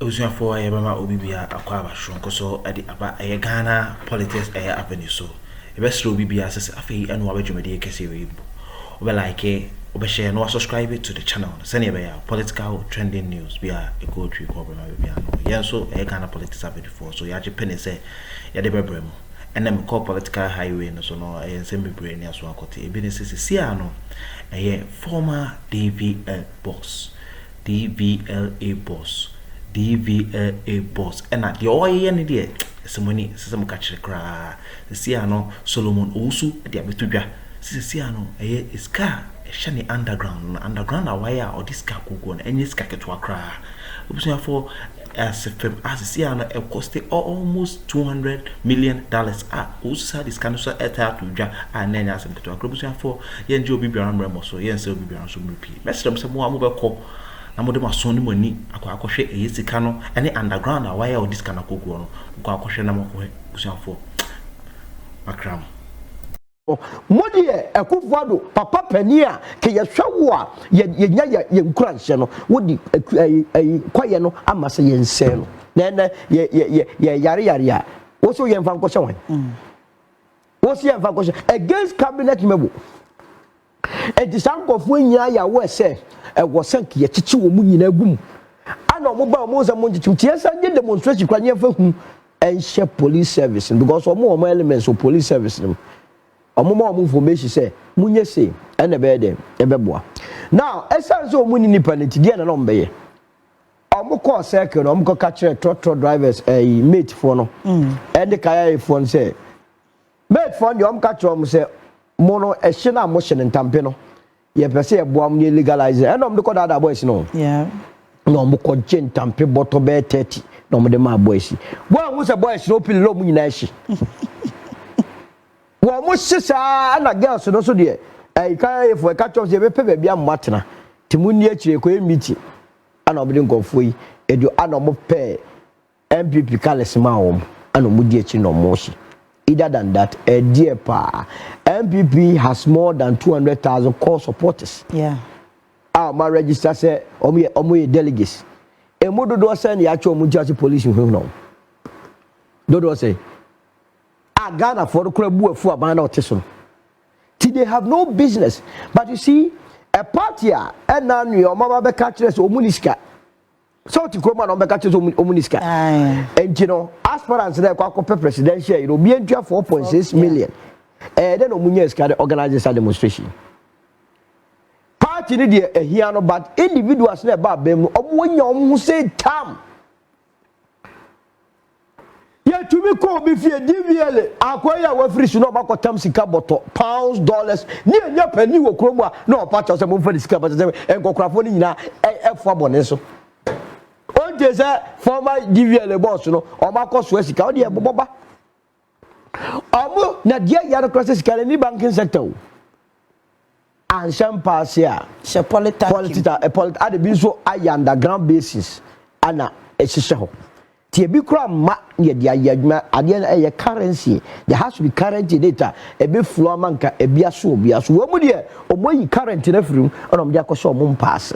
Osuya for Yabama Obibia Aquaba Shonkoso at the Aba Ghana politics air avenue so. The best will be as a fee and what you may see. Well, like a share no subscribe to the channel. Send a political trending news via a go tree problem. Yeah, so a Ghana politics avenue for so Yaji Penny say Yadebremo. And then call political highway and so no, I send me brain as one coty. Business is Siano, a former DVLA boss. DVLA boss. DVLA boss. And at the OI and the some money, some catch the cry. The Siano Solomon Usu, the Abituja. Siano, is car, a shiny underground, a wire or this car could go and any scacket to a cry. For as a film as a Siano, it costed almost $200 million. Also, this kind of attack to Jack and then as to a group for Yen Joe Bibian Ramos, so yes, so Bibian so repeat. Mess them some more mobile call. I'm with my son money. I could share a easy cano, any underground, a wire or this kind of go on. Go question number for Akroma. Modi Akuffo papa pania ke ye hwewo a ye nya ye nkuranhye no wodi kwaye no amase ye nse no na ye yare a wo so ye mfa nkɔhye wan wo so ye mfa nkɔhye against cabinet member e disankofo nyina ya wo ese e wo sank ye chichi wo mu nyina gum ana mo ba mo za mo nchichim tie sa nye demonstration kwa nye fa hu enhye police service because omo elements of police service no omo information say munye say ene be dem ebeboa now essence o muni nipa ne tidie na no mbeye omo call circle omo ko catch trotro drivers mate for no and kaya phone say mate for the omo catch omo say mono ehye na mo hye ne ntampe no ye pese ye boam ne legalize and omo ko da boys no yeah no omo ko je ntampe bottle be 30 no omo de ma boys bo hu say boys no pili lo mu nyina ehye wo mo sisa na girls no so de kai for catch up say be pe bia mmatena timuni akire ko emiti ana obede nkofo yi edu ana mo pe MPP kales ma wo ana mo di akire no mo shi either than that dear pa MPP has more than 200,000 core supporters yeah my register say omo delegates e mo dodo say na ya cho mo judge police hu no dodo say Ghana for the club for a so they have no business. But you see, a party and now your mama be catches Omuniska. So to come on be catches Omuniska. And you know, as far as the presidential, it will be 4.6 million. And then Omuniska organizes a demonstration. Party need here, but individuals never them. When you say tam. Yeah, to me call me fear DVLA. Akwaya we free no ba kotam sika boto pounds dollars. Ni anya penny wo kromo a no part of some for sika but enkokrafo ni nyina efo abone so. On dey say former DVLA boss no o ma koso sika o dey boba. Omo na dia ya cross sika ni banking sector. And pass here. She politics at the bin so aya underground basis ana ehihye ho. Tie bi kura ma ye dia yadwuma ade na ye currency there has to be currency data e be flow manka e bia so wo mu de omoyi currency na firim ona mo de akoso mo pass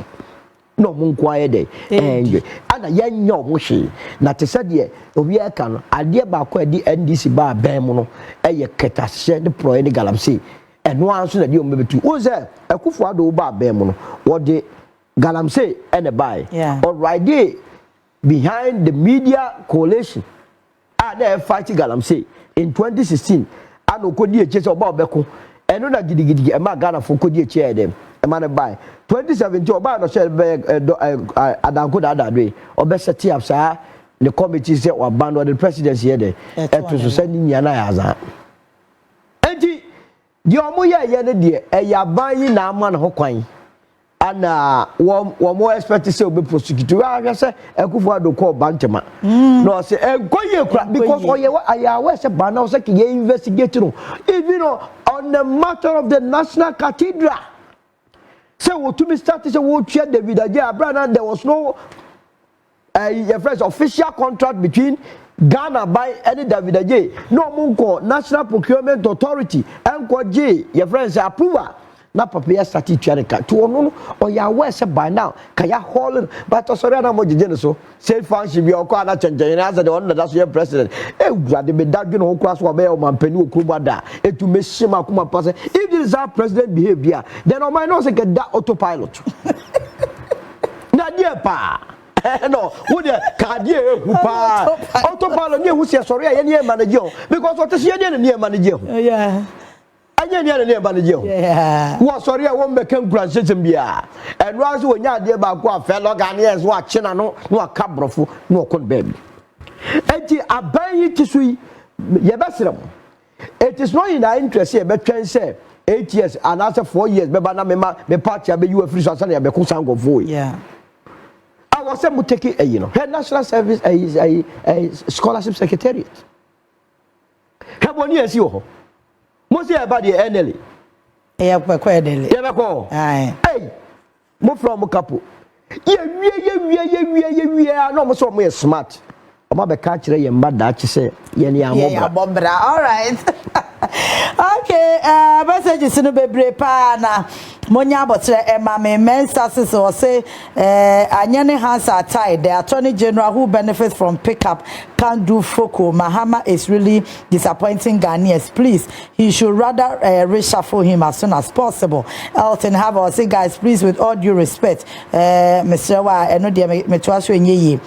no mo nkwaye de and ana ye nya mo hwe na te se de obi aka no ade ba ko adi NDC ba ban mu no e ye ketase de pro ni galamsey eno anso na de o mebetu o se Akuffo Addo ba ban mu no wo de galamsey ene bai all right there behind the media coalition they fight galamsey in 2016 ano kodi eche so ba obeko eno na gidigidi e ma Ghana for kodi eche dem e ma ne buy 2017 oba no share be adanko dadadwe obe set up sa the committee say or ban the presidency here there to so send nya na ya za enti di omo ye ne de e ya ban yi na ama na ho kwan ana wo mo expect say obe prosecute wa say Akuffo Addo call bantema no say enkoye kura because oye aya we say ban now say ke investigate no even on the matter of the National Cathedral say what to me start say wo twa David Aje Abraham there was no a first official contract between Ghana by any David Aje no munko National Procurement Authority enko J your friends approval na papa ya start tuareka to ono o ya aware say by now kaya hall but sorry na mo jeje so say function bi okọ ana chenchen na say the one that so president e grade be dadwe no kura so be o mampani okurubada etu meshima kuma pass if this is our president behavior then o might not say get that autopilot na dia pa no wo de ka dia ehu pa autopilot ni ehu se sorry ya ni manage because what say ya ni manage yeah anya ni na manage yeah wo sorry wo mbeka nkura system bia enu aso wo nya de ba ko afelo Ghanaians wo ache na no no akabrofo no okon baby enti aban yi tisui ye besrem it is not in our interest here be twen say 8 years and after 4 years be ba na me party abe you free so say be ko sango vo yeah I was able to take it, you know, her national service a scholarship secretariat. Have 1 year, see you. Most about the NLE. Yeah, quite daily. Yeah, go. Hey, move from a couple. Yeah, no, so more smart. I'm about to catch you and bad that you say, yeah, Bombra. All right. Okay, messages in the baby pana. Monya botre emame mensa so say anyane hands are tied. The Attorney General who benefits from pickup can't do FOCO. Mahama is really disappointing Ghanaians. Please, he should rather reshuffle him as soon as possible. Elton have or say guys, please, with all due respect, Mr. Wa eno dia metwaso enye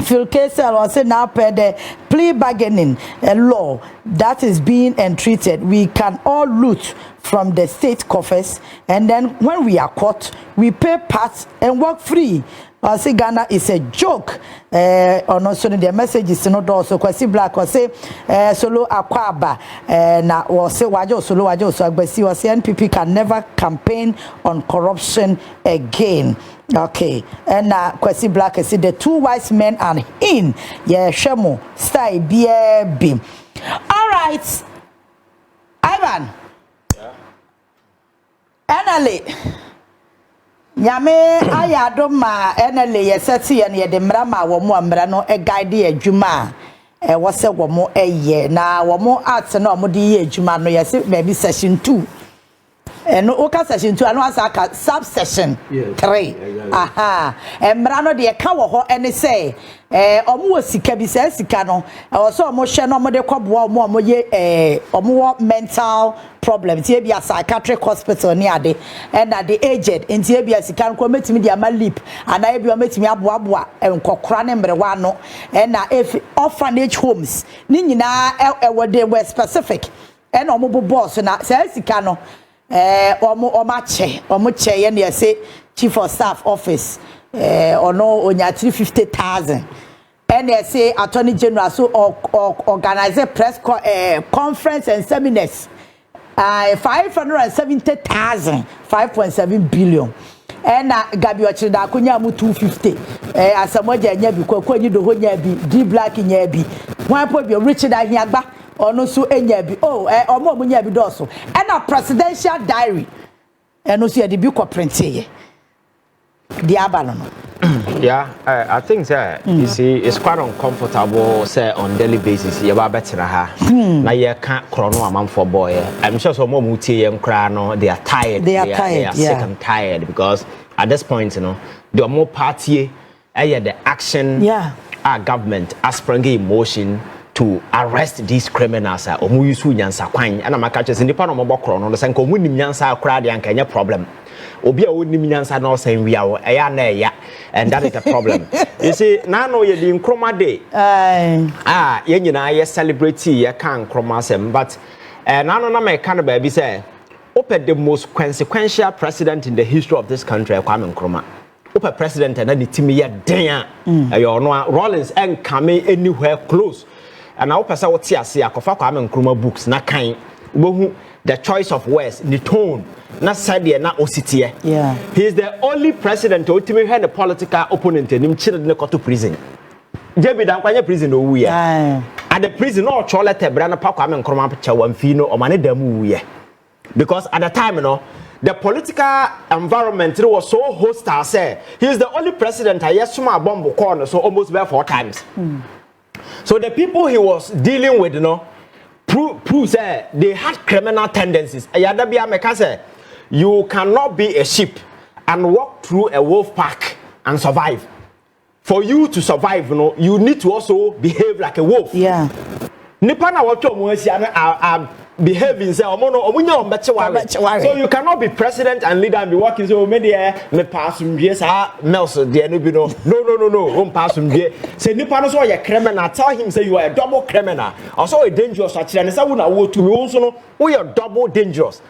Phil Kesel also now per the plea bargaining law that is being entreated. We can all loot from the state coffers, and then when we are caught, we pay parts and walk free. I say Ghana is a joke. On also the message is not also Kwesi Black or say solo akwaba na or say wajo solo wajo so agbesi or say NPP can never campaign on corruption again. Okay, and Kwesi Black say the two wise men are in. Yeah, Shemo stay be. All right, Ivan. Enale. Yame ayado ma enele yeseti ye ne de mra ma wo mo mra no e guide adwuma e wo se wo mo eye na wo mo art na wo de ye adwuma no yese maybe session 2 no oka session 2 anu asa ka sub session 3 aha mra no de ka wo ho ene say omo sika bi say sika no e so omo hye no omo de kwaboa omo ye omo mental problem tie bia psychiatric hospital ni ade and the aged tie bia sika no metimi dia ma lip ana e bia metimi aboaboa nkokora ne mrewa no na if orphanage homes ni nyina e were specific and omo boss na say sika no omo che ye na say chief of staff office ono onya 350,000 and they say Attorney General so organize a press conference and seminars 570,000 5.7 billion and Gabi Ochida kunya mu 250 asamoja nya bi kwakwanyi do ho nya bi D Black nya bi wan po bi Richard Ahiagba ono so enya bi omo nya bi do so and a presidential diary eno so ye bi ko print ye di abalo no. Yeah, I think you see it's quite uncomfortable say on daily basis you ba betra ha na ye ka krono amam for boy. I'm sure some more mutie yem kra no they are tired. They are sick and tired because at this point you know the more party the action our government as spring emotion to arrest these criminals omu yusu nyansa kwan and am catch say nipa no mo bokro no say nko mu nim nyansa kra de anka nya problem obi a wonim nyansa no say we are na eya and that is the problem. You see now no ye di Akroma day ye nyina ye celebrate ye kan Akroma sem but now no na me kan ba bi say open the most consequential president in the history of this country Akroma open president and the team ye den you know Rollins and come anywhere close and now person what see Akuffo Akroma books na kan wo the choice of words the tone na side na ositiye he is the only president to ultimately had a political opponent nim children ne to prison jebi dan kwanye prison owu ye at the prison no cholete bra na pakwa Akroma cha wamfi no o mane damu wu ye because at the time no the political environment was so hostile say he is the only president I yesuma bomb corner so almost about 4 times so the people he was dealing with you know proves they had criminal tendencies ayada bia meka say you cannot be a sheep and walk through a wolf pack and survive. For you to survive, you need to also behave like a wolf. Yeah. Nipa na wacho mo are behaving say so you cannot be president and leader and be working so me pass sa mels there no be no pass say nipa no so you criminal tell him say you are a double criminal also a dangerous actually and say we na wo to me also no we are double dangerous.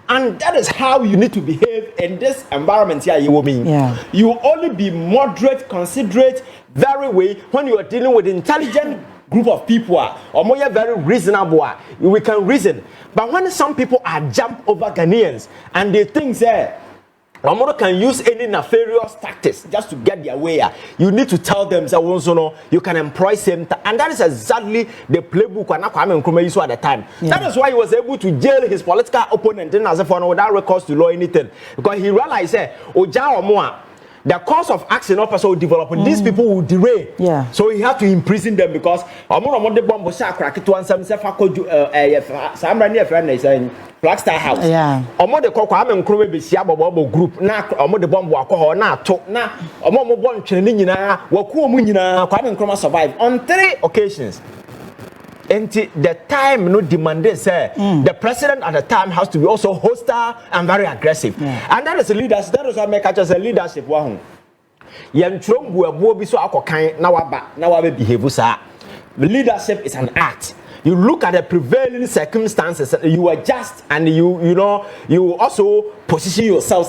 And that is how you need to behave in this environment here, you mean. Yeah. You only be moderate, considerate, very way when you are dealing with intelligent group of people or more very reasonable. We can reason. But when some people are jump over Ghanaians and they think that Omodo can use any nefarious tactics just to get their way. You need to tell them that you can employ them, and that is exactly the playbook Kwame Nkrumah used at the time. Yeah. That is why he was able to jail his political opponent without recourse to law anything, because he realized the course of action also developing, these people will derail. Yeah. So he had to imprison them because Blackstar House. Yeah. Omo de kokwa ame Nkrumah be sia bobo group na omo de bomb akọ na to na omo mo bon twene nyina waku omu nyina kwa ame Nkrumah survive on 3 occasions. And the time no demanded say the president at the time has to be also hostile and very aggressive. Yeah. And that is a leadership. That is what make us a leadership wa hu. Yen Třôuble abo bi so akokan na waba behave sa. Leadership is an art. You look at the prevailing circumstances, you adjust, and you also position yourself.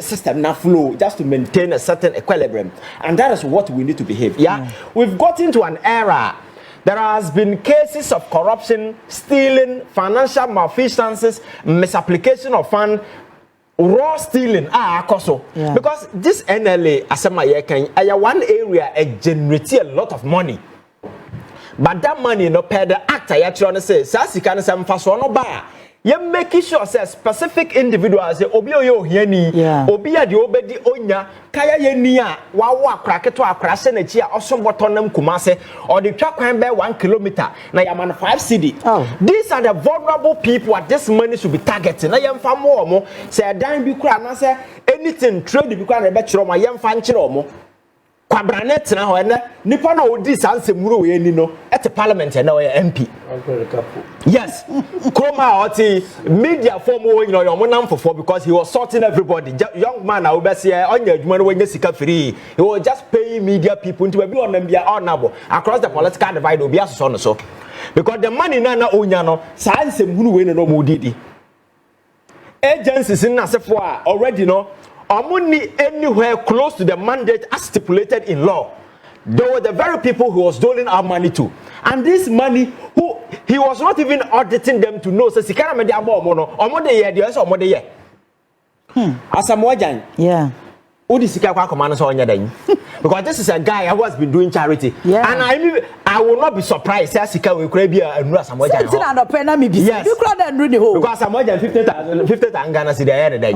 System na flow just to maintain a certain equilibrium, and that is what we need to behave. Yeah, we've got into an era. There has been cases of corruption, stealing, financial malfeasances, misapplication of fund, raw stealing. Because this NLA, one area generates a lot of money. But that money no pay the actor actually say sasika no some faso no ba you make sure say specific individuals say obi oyo hia ni obi a de obedi onya kaya ye ni a wawo akra keto akra se na chi a osomboto nam kumase or the twa kwan be 1 kilometer na yaman 5 cedi. These are the vulnerable people that this money should be targeting na yemfa mo omo say dan bi kura na say anything trade bi kura na be kiro ma yemfa nkire omo Kwabranet now and Nippon would this answer Muru at the parliament and now MP. Yes, Kroma or media form your money for because he was sorting everybody. Young man, I will say on your money when you see free. He was just paying media people to be on them be honorable across the political divide will be as so. Because the money nana onyano, science and Muru no mudidi. Agencies in Nasefwa already know. Money anywhere close to the mandate as stipulated in law. They were the very people who was doling our money to. And this money, who he was not even auditing them to know. So, yeah. Because this is a guy who has been doing charity. Yeah. And I will not be surprised if Sika will be a Samojan. Yes. Because Samojan 50,000 Ghana cedi a day.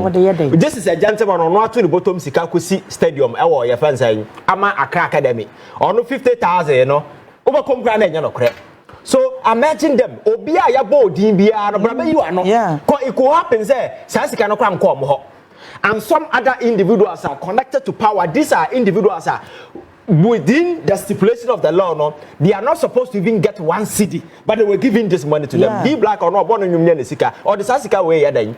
This is a gentleman on what to the bottom Sika Kusi Stadium, or your friends saying, Ama Accra Academy. Or no 50,000, overcome grand. So imagine them. Obia Yabo, Dimbia, Brother, you are not. Yeah. It could happen there. Sasika no come home. And some other individuals are connected to power. These are individuals are within the stipulation of the law. No, they are not supposed to even get 1 cedi, but they were giving this money to them. Be black or not, born in Sika or the Sasika way.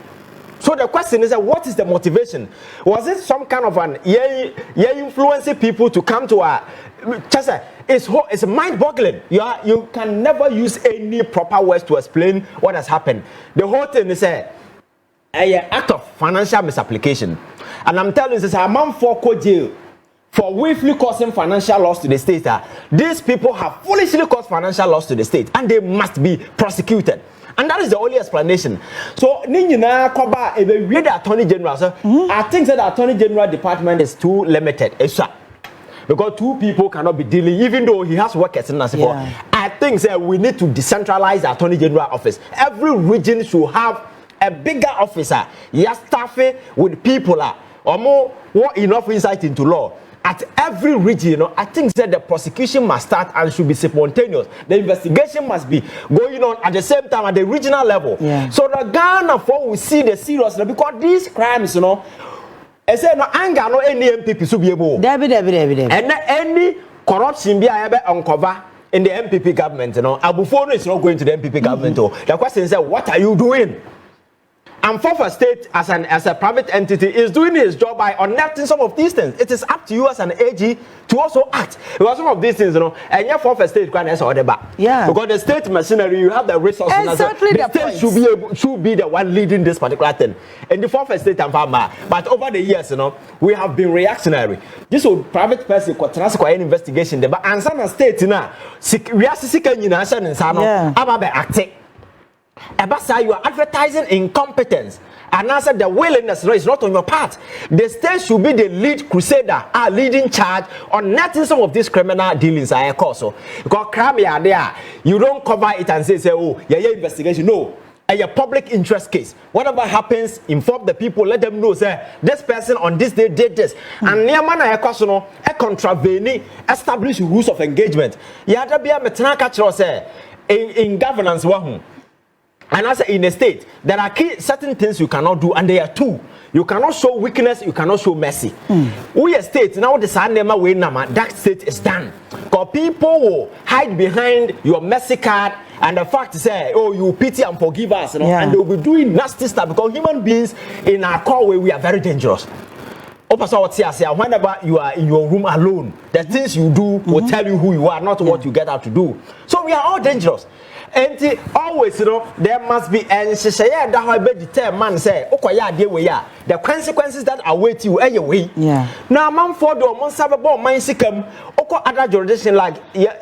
So the question is, what is the motivation? Was it some kind of an influencing people to come to our? It's mind-boggling. You can never use any proper words to explain what has happened. The whole thing is an act of financial misapplication. And I'm telling you, this is a man for jail for willfully causing financial loss to the state. These people have foolishly caused financial loss to the state and they must be prosecuted. And that is the only explanation. So, Nina Koba, if we read the Attorney General, I think that the Attorney General department is too limited. Because 2 people cannot be dealing, even though he has workers in Nasifo. I think that we need to decentralize the Attorney General office. Every region should have a bigger officer, staffed with people or more enough insight into law. at every region, you know, I think that the prosecution must start and should be spontaneous. The investigation must be going on at the same time at the regional level. Yeah. So the Ghana for we see the seriousness because these crimes, you know, I say no anger no any MPP should be able. David. And any corruption be able to uncover in the MPP government, you know. Akuffo is not going to the MPP government. The question is, what are you doing? And for state as a private entity is doing his job by unearthing some of these things. It is up to you as an AG to also act. Because some of these things, you know, and your for state can answer the back. Yeah. Because the state machinery, you have the resources. Exactly the state should be the one leading this particular thing. And the for state and farmer. But over the years, you know, we have been reactionary. This old private person could transfer an investigation. But and some state, you know, we are seeking in answer and some about acting. Abasa, you are advertising incompetence, and answer the willingness is not on your part. The state should be the lead crusader, leading charge on netting some of these criminal dealings. I also because crime there, you don't cover it and say oh yeah investigation. No, a public interest case. Whatever happens, inform the people, let them know say this person on this day did this, and near man a contravene establish rules of engagement. Yeah, there be a metanaka say in governance wahu. And as in a state, there are certain things you cannot do, and there are two. You cannot show weakness, you cannot show mercy. We a state, now the Sandema way nama, that state is done. Because people will hide behind your mercy card and the fact say, oh, you pity and forgive us, you know, and they will be doing nasty stuff because human beings in our core way, we are very dangerous. Whenever you are in your room alone, the things you do will tell you who you are, not what you get out to do. So we are all dangerous. And always, you know, there must be and she say that how deter man say, the consequences that await you anyway. Yeah. Now man for the man sababo man sikem oko other jurisdiction like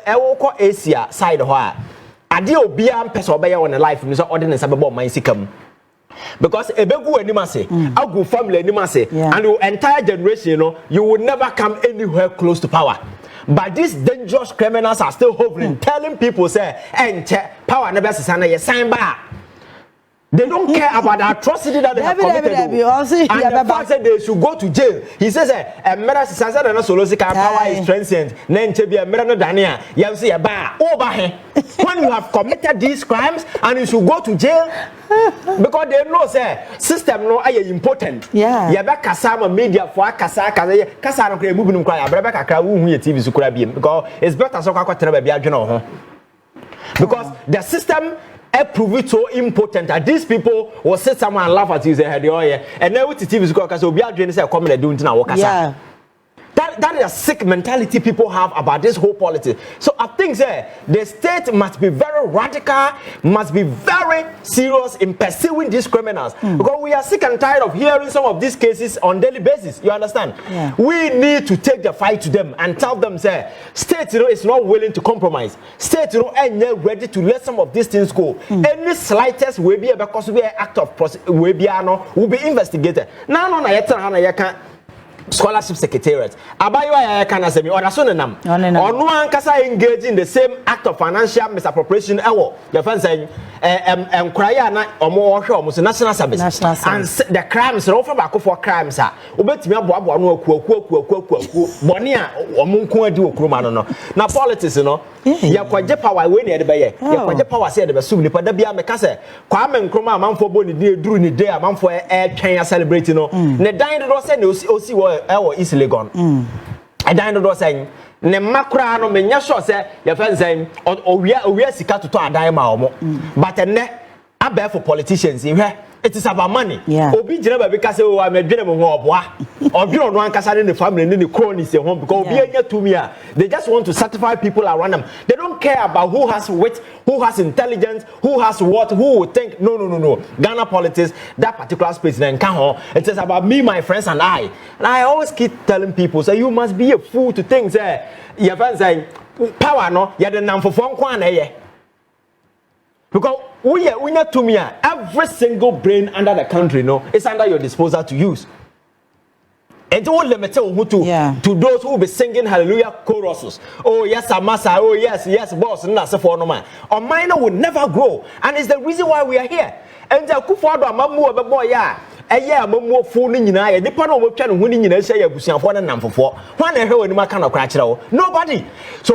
oko Asia side where ade obi am person obey on life so ordinance sababo man sikem. Because ebegu animase, agu family animase, and your entire generation, you know, you will never come anywhere close to power. But these dangerous criminals are still hovering, telling people, say, and power never sign back. They don't care about the atrocity that they have committed. And the fact that they should go to jail. He says, a murder power is transient. Then to be a murder Dania, you see a bar over here. When you have committed these crimes and you should go to jail, because they know, say, system no are important. Yeah. Yabaka Sama media for Kasano moving cry, Rebecca TV Sukrabim, because it's better so because the system prove it so important that these people will sit somewhere and laugh at you say hey the oil and then with the TV because we are doing say come and do now work that is a sick mentality people have about this whole politics. So I think the state must be very radical, must be very serious in pursuing these criminals because we are sick and tired of hearing some of these cases on daily basis. You understand? Yeah. We need to take the fight to them and tell them say state is not willing to compromise. State ain't ready to let some of these things go. Any slightest will be because we are act of will be investigated. Now you can't scholarship secretariat abayo can say me or so nam or no ankasa engage in the same act of financial misappropriation your friend saying cry na omo hwe omo national service and the crimes no for Akuffo crimes obetimi aboabo no akuaku boni a omo nko adi okroma no na politics no ya kwaje power we na ede ya kwaje power say ede be sum nipa da bia me ka say kwa me nkroma amanfo bo ni de duru ni day amanfo twen ya celebrate no ne dan do say na osi wo East Legon. I dined do saying, ne makra no me nya sure say your friend saying or we are sika to adan ma omo. But enne abẹ for politicians it is about money. Obi jina ba because say o amedwene mo ho oboa. Odwene no ankasa ne family ne cronies home because obi anya to me they just want to satisfy people around them. They don't care about who has wit, who has intelligence, who has what, who would think no. Ghana politics, that particular space then it is about me, my friends and I. And I always keep telling people so you must be a fool to think say your friends say power no ya the nam for kwan na because we to me every single brain under the country is under your disposal to use. And don't limit to those who will be singing hallelujah choruses. Oh yes, Amasa. Oh yes, boss. And that's for no man. Our mind will never grow, and it's the reason why we are here. And the Akuffo amamu boy eye amamofo no nyina ye nipa no mo twa no ho ni nyina hye abusuafo na namfofo ho na hwe wani maka na kra kire wo nobody so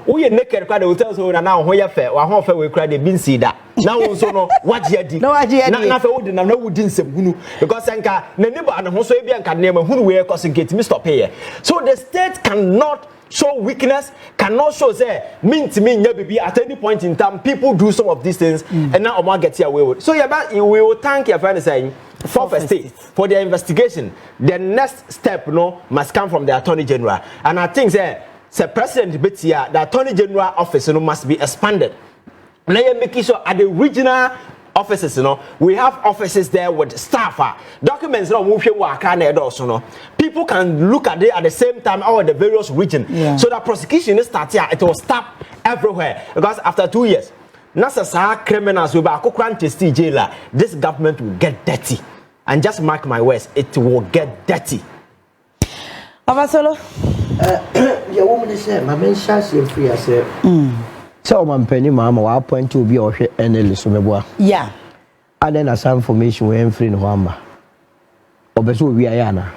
wo ye naked kwa the hotel so na ho ye fe wa ho fe we kra de binsi da na wo so no waje adi na fe wo de na wo di nsem hunu because enka na niba na ho so e bia nka na hunu we cause get me stop here so the state cannot show weakness, cannot show say mean to me baby at any point in time people do some of these things and now Omar gets away with. So yeah, we will thank your friend saying for state for their investigation. The next step must come from the Attorney General. And I think say President Betia, the Attorney General office must be expanded. Now you make sure at the regional offices, we have offices there with staff. Documents, people can look at it at the same time or the various regions. Yeah. So that prosecution is start here, it will stop everywhere. Because after 2 years, Nasa criminals will be a jailer. This government will get dirty. And just mark my words, it will get dirty. Abasolo? Your woman is saying, my man shall free as so man penny mama wa point to be or analyst meboa. Yeah. And then as information we free no hamba. Obeso wi ayana.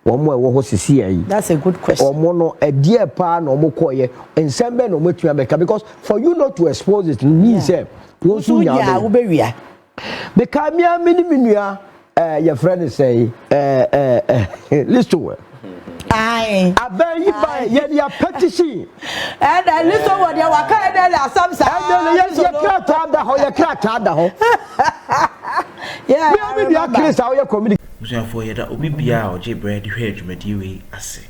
One more wo see. That's a good question. Or mono a dear pa no mo koye ensemble no metu abeka because for you not to expose it means say wo so nya wo be wia. Because me minua your friend say listen. Aye. Aben yi ba ye petition. And I listen what you waka and then some say. And then you crack da ho, you crack da ho. Yeah. We be a case how you communicate. Musa for ye da obi bia o je bread hwe adwumadi we ase.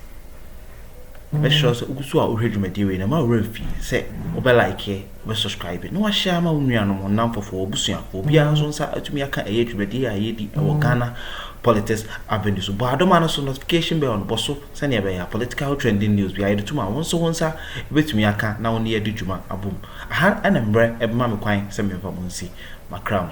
Be sure so ugusu a hwe adwumadi we na ma refi say obe like we subscribe. No wa share ma unuanom onam fofo obusuafo bia so nsa atumi aka eye adwumadi a ye di e wo Ghana politics avenue so but adoma so notification bell on boso send ya be political trending news bi ayi tuma won so wonsa betumi aka na won ye di djuma abum aha ana mbre e be ma me kwan se me fa monsi makram